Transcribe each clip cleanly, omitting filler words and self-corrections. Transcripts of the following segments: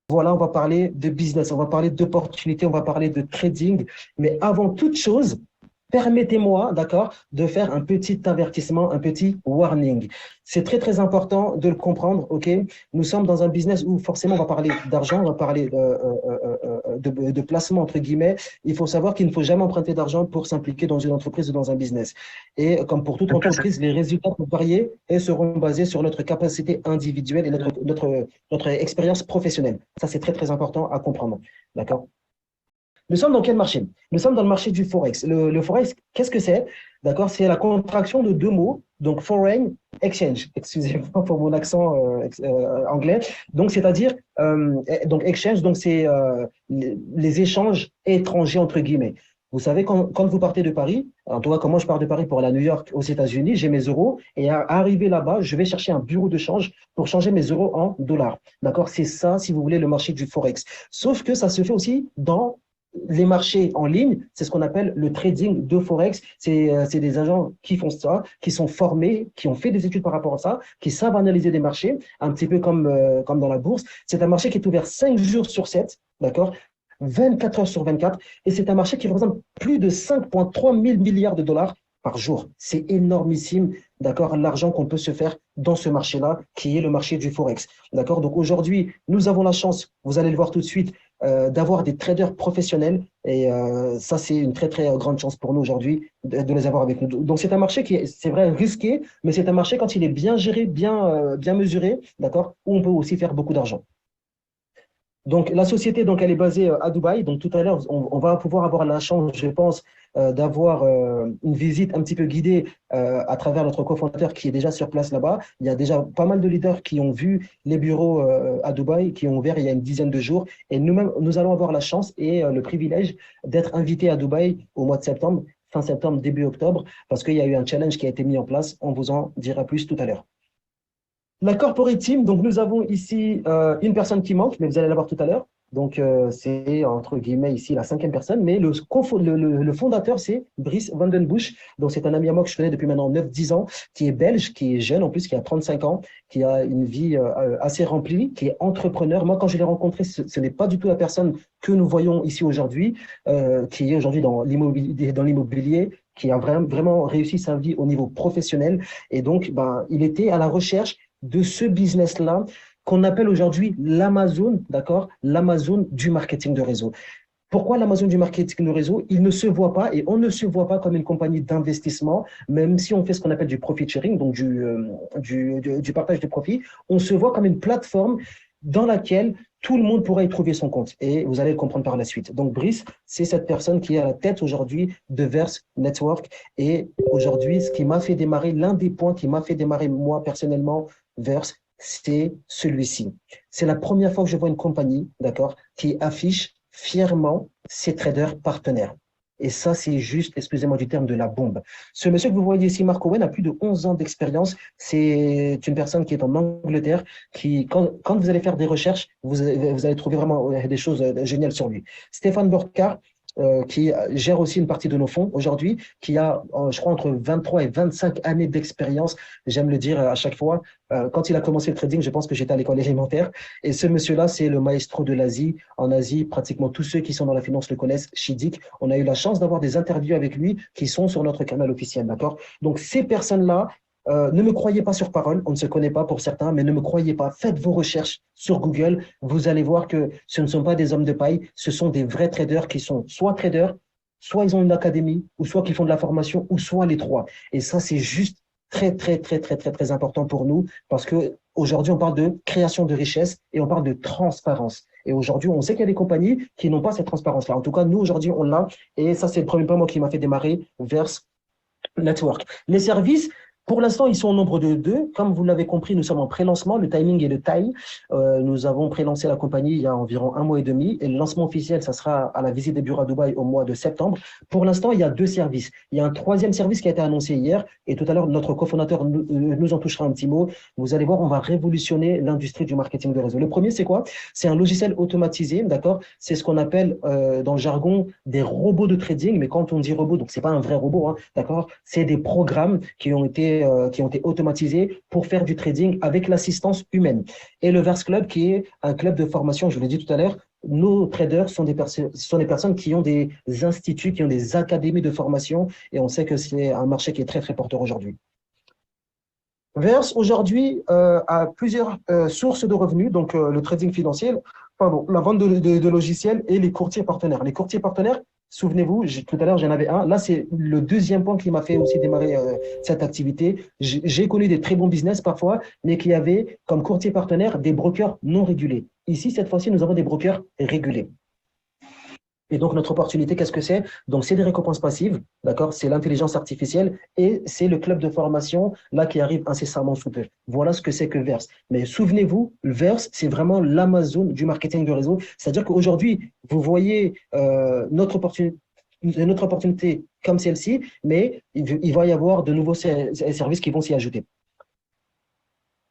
Voilà, on va parler de business, on va parler d'opportunités, on va parler de trading. Mais avant toute chose, permettez-moi, d'accord, de faire un petit avertissement, un petit warning. C'est très, très important de le comprendre, OK? Nous sommes dans un business où forcément on va parler d'argent, on va parler de placement, entre guillemets. Il faut savoir qu'il ne faut jamais emprunter d'argent pour s'impliquer dans une entreprise ou dans un business. Et comme pour toute entreprise, les résultats vont varier et seront basés sur notre capacité individuelle et notre expérience professionnelle. Ça, c'est très, très important à comprendre, d'accord? Nous sommes dans quel marché? Nous sommes dans le marché du Forex. Le Forex, qu'est-ce que c'est? D'accord? C'est la contraction de deux mots, donc foreign exchange. Excusez-moi pour mon accent anglais. Donc, c'est-à-dire, donc exchange, donc c'est les échanges étrangers, entre guillemets. Vous savez, quand vous partez de Paris, en tout cas, quand moi je pars de Paris pour aller à New York, aux États-Unis, j'ai mes euros et à arriver là-bas, je vais chercher un bureau de change pour changer mes euros en dollars. D'accord? C'est ça, si vous voulez, le marché du Forex. Sauf que ça se fait aussi dans les marchés en ligne, c'est ce qu'on appelle le trading de Forex. C'est des agents qui font ça, qui sont formés, qui ont fait des études par rapport à ça, qui savent analyser des marchés, un petit peu comme dans la bourse. C'est un marché qui est ouvert 5 jours sur 7, d'accord? 24 heures sur 24. Et c'est un marché qui représente plus de 5,3 mille milliards de dollars par jour. C'est énormissime, d'accord, l'argent qu'on peut se faire dans ce marché-là, qui est le marché du Forex. D'accord? Donc aujourd'hui, nous avons la chance, vous allez le voir tout de suite, d'avoir des traders professionnels. Et ça, c'est une très, très grande chance pour nous aujourd'hui de les avoir avec nous. Donc, c'est un marché qui est, c'est vrai, risqué, mais c'est un marché quand il est bien géré, bien mesuré, d'accord, où on peut aussi faire beaucoup d'argent. Donc, la société, donc, elle est basée à Dubaï. Donc, tout à l'heure, on va pouvoir avoir la chance, je pense, d'avoir une visite un petit peu guidée à travers notre cofondateur qui est déjà sur place là-bas. Il y a déjà pas mal de leaders qui ont vu les bureaux à Dubaï, qui ont ouvert il y a une dizaine de jours. Et nous-mêmes, nous allons avoir la chance et le privilège d'être invités à Dubaï au mois de septembre, fin septembre, début octobre, parce qu'il y a eu un challenge qui a été mis en place. On vous en dira plus tout à l'heure. La corporate team, donc nous avons ici une personne qui manque, mais vous allez la voir tout à l'heure. Donc c'est entre guillemets ici la cinquième personne, mais le fondateur c'est Brice Vandenbusch. Donc c'est un ami à moi que je connais depuis maintenant 9 10 ans, qui est belge, qui est jeune en plus, qui a 35 ans, qui a une vie assez remplie, qui est entrepreneur. Moi quand je l'ai rencontré, ce n'est pas du tout la personne que nous voyons ici aujourd'hui, qui est aujourd'hui dans l'immobilier, qui a vraiment réussi sa vie au niveau professionnel. Et donc, ben, il était à la recherche de ce business-là qu'on appelle aujourd'hui l'Amazon, d'accord? L'Amazon du marketing de réseau. Pourquoi l'Amazon du marketing de réseau? Il ne se voit pas et on ne se voit pas comme une compagnie d'investissement, même si on fait ce qu'on appelle du profit sharing, donc du partage de profit, on se voit comme une plateforme dans laquelle tout le monde pourra y trouver son compte. Et vous allez le comprendre par la suite. Donc, Brice, c'est cette personne qui est à la tête aujourd'hui de Verse Network. Et aujourd'hui, ce qui m'a fait démarrer, l'un des points qui m'a fait démarrer moi personnellement, Verse, c'est celui-ci. C'est la première fois que je vois une compagnie, d'accord, qui affiche fièrement ses traders partenaires. Et ça, c'est juste, excusez-moi du terme, de la bombe. Ce monsieur que vous voyez ici, Mark Owen, a plus de 11 ans d'expérience. C'est une personne qui est en Angleterre, qui, quand vous allez faire des recherches, vous allez trouver vraiment des choses géniales sur lui. Stéphane Burkhardt, qui gère aussi une partie de nos fonds aujourd'hui, qui a, je crois, entre 23 et 25 années d'expérience. J'aime le dire à chaque fois. Quand il a commencé le trading, je pense que j'étais à l'école élémentaire. Et ce monsieur-là, c'est le maestro de l'Asie. En Asie, pratiquement tous ceux qui sont dans la finance le connaissent, Shidik. On a eu la chance d'avoir des interviews avec lui qui sont sur notre canal officiel, d'accord? Donc, ces personnes-là, ne me croyez pas sur parole, on ne se connaît pas pour certains, mais ne me croyez pas. Faites vos recherches sur Google, vous allez voir que ce ne sont pas des hommes de paille, ce sont des vrais traders qui sont soit traders, soit ils ont une académie, ou soit qu'ils font de la formation, ou soit les trois. Et ça, c'est juste très, très, très, très, très, très important pour nous parce que aujourd'hui, on parle de création de richesse et on parle de transparence. Et aujourd'hui, on sait qu'il y a des compagnies qui n'ont pas cette transparence-là. En tout cas, nous, aujourd'hui, on l'a. Et ça, c'est le premier point moi, qui m'a fait démarrer vers Network. Les services, pour l'instant, ils sont au nombre de deux. Comme vous l'avez compris, nous sommes en pré-lancement. Le timing est le time. Nous avons pré-lancé la compagnie il y a environ un mois et demi. Et le lancement officiel, ça sera à la visite des bureaux à Dubaï au mois de septembre. Pour l'instant, il y a deux services. Il y a un troisième service qui a été annoncé hier. Et tout à l'heure, notre cofondateur nous en touchera un petit mot. Vous allez voir, on va révolutionner l'industrie du marketing de réseau. Le premier, c'est quoi? C'est un logiciel automatisé, d'accord? C'est ce qu'on appelle dans le jargon des robots de trading. Mais quand on dit robot, donc c'est pas un vrai robot, hein, d'accord? C'est des programmes qui ont été qui ont été automatisés pour faire du trading avec l'assistance humaine. Et le Verse Club, qui est un club de formation, je vous l'ai dit tout à l'heure, nos traders sont des personnes qui ont des instituts, qui ont des académies de formation, et on sait que c'est un marché qui est très, très porteur aujourd'hui. Verse, aujourd'hui, a plusieurs sources de revenus, donc le trading financier, pardon, la vente de logiciels et les courtiers partenaires. Les courtiers partenaires, souvenez-vous, tout à l'heure, j'en avais un. Là, c'est le deuxième point qui m'a fait aussi démarrer cette activité. J'ai connu des très bons business parfois, mais qui avaient comme courtier partenaire des brokers non régulés. Ici, cette fois-ci, nous avons des brokers régulés. Et donc, notre opportunité, qu'est-ce que c'est? Donc, c'est des récompenses passives, d'accord? C'est l'intelligence artificielle et c'est le club de formation, là, qui arrive incessamment sous peu. Voilà ce que c'est que Verse. Mais souvenez-vous, Verse, c'est vraiment l'Amazon du marketing de réseau. C'est-à-dire qu'aujourd'hui, vous voyez notre opportunité comme celle-ci, mais il va y avoir de nouveaux services qui vont s'y ajouter.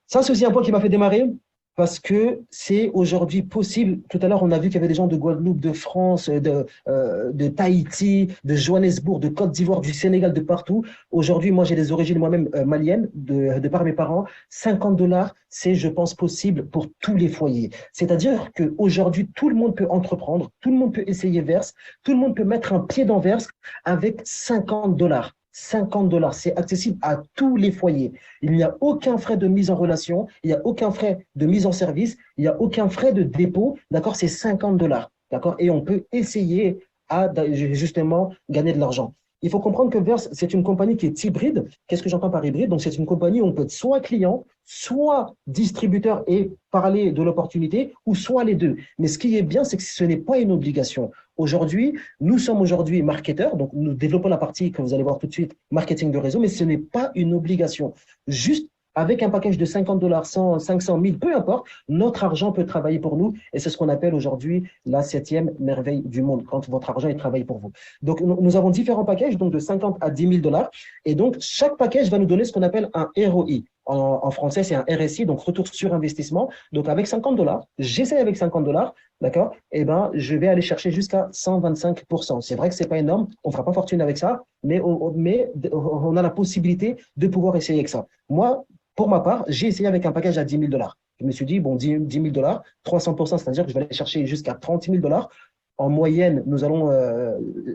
Ça, c'est aussi un point qui m'a fait démarrer. Parce que c'est aujourd'hui possible. Tout à l'heure, on a vu qu'il y avait des gens de Guadeloupe, de France, de Tahiti, de Johannesburg, de Côte d'Ivoire, du Sénégal, de partout. Aujourd'hui, moi, j'ai des origines moi-même maliennes, de par mes parents. 50 $, c'est, je pense, possible pour tous les foyers. C'est-à-dire qu'aujourd'hui, tout le monde peut entreprendre, tout le monde peut essayer Verse, tout le monde peut mettre un pied dans Verse avec 50 $. 50 $, c'est accessible à tous les foyers. Il n'y a aucun frais de mise en relation, il n'y a aucun frais de mise en service, il n'y a aucun frais de dépôt, d'accord? C'est 50 $, d'accord? Et on peut essayer à justement gagner de l'argent. Il faut comprendre que Verse, c'est une compagnie qui est hybride. Qu'est-ce que j'entends par hybride? Donc, c'est une compagnie où on peut être soit client, soit distributeur et parler de l'opportunité, ou soit les deux. Mais ce qui est bien, c'est que ce n'est pas une obligation. Aujourd'hui, nous sommes aujourd'hui marketeurs, donc nous développons la partie que vous allez voir tout de suite, marketing de réseau, mais ce n'est pas une obligation. Juste avec un package de 50 $, 100, 500, 1000, peu importe, notre argent peut travailler pour nous et c'est ce qu'on appelle aujourd'hui la 7e merveille du monde, quand votre argent il travaille pour vous. Donc, nous avons différents packages, donc de 50 à 10 000 $. Et donc, chaque package va nous donner ce qu'on appelle un ROI. En français, c'est un RSI, donc retour sur investissement. Donc, avec 50 $, j'essaie avec 50 $, d'accord? Eh ben, je vais aller chercher jusqu'à 125%. C'est vrai que c'est pas énorme, on fera pas fortune avec ça, mais on a la possibilité de pouvoir essayer avec ça. Moi, pour ma part, j'ai essayé avec un package à 10 000 $. Je me suis dit, bon, 10 000 $, 300%, c'est-à-dire que je vais aller chercher jusqu'à 30 000 $. En moyenne, nous allons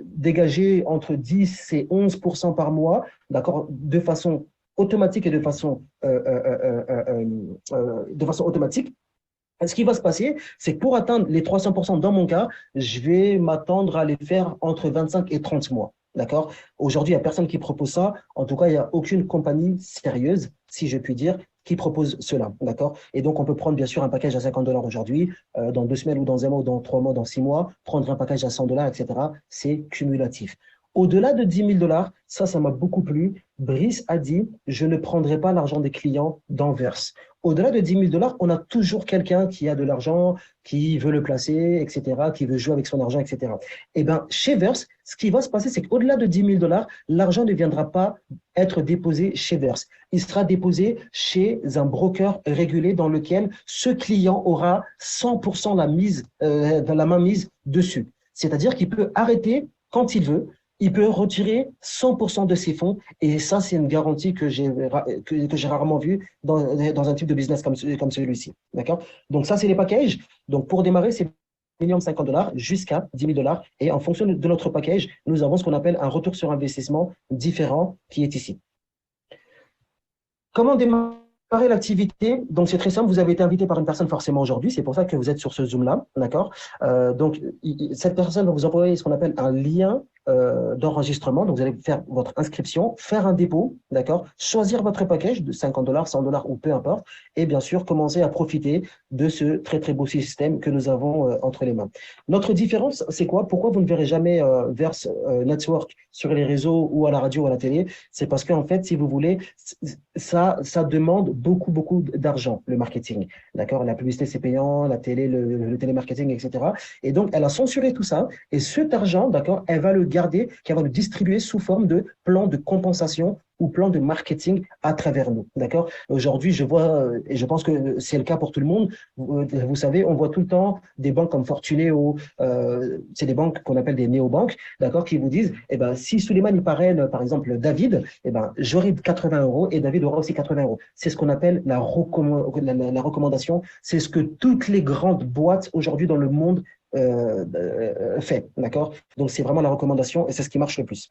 dégager entre 10 et 11% par mois, d'accord, de façon automatique et de façon automatique. Ce qui va se passer, c'est que pour atteindre les 300% dans mon cas, je vais m'attendre à les faire entre 25 et 30 mois. D'accord? Aujourd'hui, il n'y a personne qui propose ça. En tout cas, il n'y a aucune compagnie sérieuse, si je puis dire, qui propose cela. D'accord? Et donc, on peut prendre bien sûr un package à 50 $ aujourd'hui, dans 2 semaines ou dans un mois ou dans 3 mois, dans 6 mois, prendre un package à 100 $, etc. C'est cumulatif. Au-delà de 10 000 $, ça m'a beaucoup plu. Brice a dit, je ne prendrai pas l'argent des clients dans Verse. Au-delà de 10 000 $, on a toujours quelqu'un qui a de l'argent, qui veut le placer, etc., qui veut jouer avec son argent, etc. Eh bien, chez Verse, ce qui va se passer, c'est qu'au-delà de 10 000 $, l'argent ne viendra pas être déposé chez Verse. Il sera déposé chez un broker régulé dans lequel ce client aura 100% la main mise dessus. C'est-à-dire qu'il peut arrêter quand il veut. Il peut retirer 100% de ses fonds et ça, c'est une garantie que j'ai rarement vue dans un type de business comme celui-ci. D'accord? Donc, ça, c'est les packages. Donc, pour démarrer, c'est minimum 50 $ jusqu'à 10 000 $. Et en fonction de notre package, nous avons ce qu'on appelle un retour sur investissement différent qui est ici. Comment démarrer l'activité? Donc, c'est très simple. Vous avez été invité par une personne forcément aujourd'hui. C'est pour ça que vous êtes sur ce Zoom-là. D'accord? Donc, cette personne va vous envoyer ce qu'on appelle un lien d'enregistrement. Donc, vous allez faire votre inscription, faire un dépôt, d'accord, choisir votre package de 50 $, 100 $ ou peu importe, et bien sûr, commencer à profiter de ce très, très beau système que nous avons entre les mains. Notre différence, c'est quoi? Pourquoi vous ne verrez jamais Verse Network sur les réseaux ou à la radio ou à la télé? C'est parce qu'en fait, si vous voulez, ça demande beaucoup, beaucoup d'argent, le marketing, d'accord? La publicité, c'est payant, la télé, le télémarketing, etc. Et donc, elle a censuré tout ça, et cet argent, d'accord, elle va le garder, qui va le distribuer sous forme de plan de compensation ou plan de marketing à travers nous. D'accord? Aujourd'hui, je vois, et je pense que c'est le cas pour tout le monde, vous savez, on voit tout le temps des banques comme Fortunéo, c'est des banques qu'on appelle des néobanques, d'accord, qui vous disent, eh ben, si Souleymane il parraine, par exemple, David, eh ben, j'aurai 80 euros et David aura aussi 80 euros. C'est ce qu'on appelle la recommandation. C'est ce que toutes les grandes boîtes aujourd'hui dans le monde fait, d'accord? Donc, c'est vraiment la recommandation et c'est ce qui marche le plus.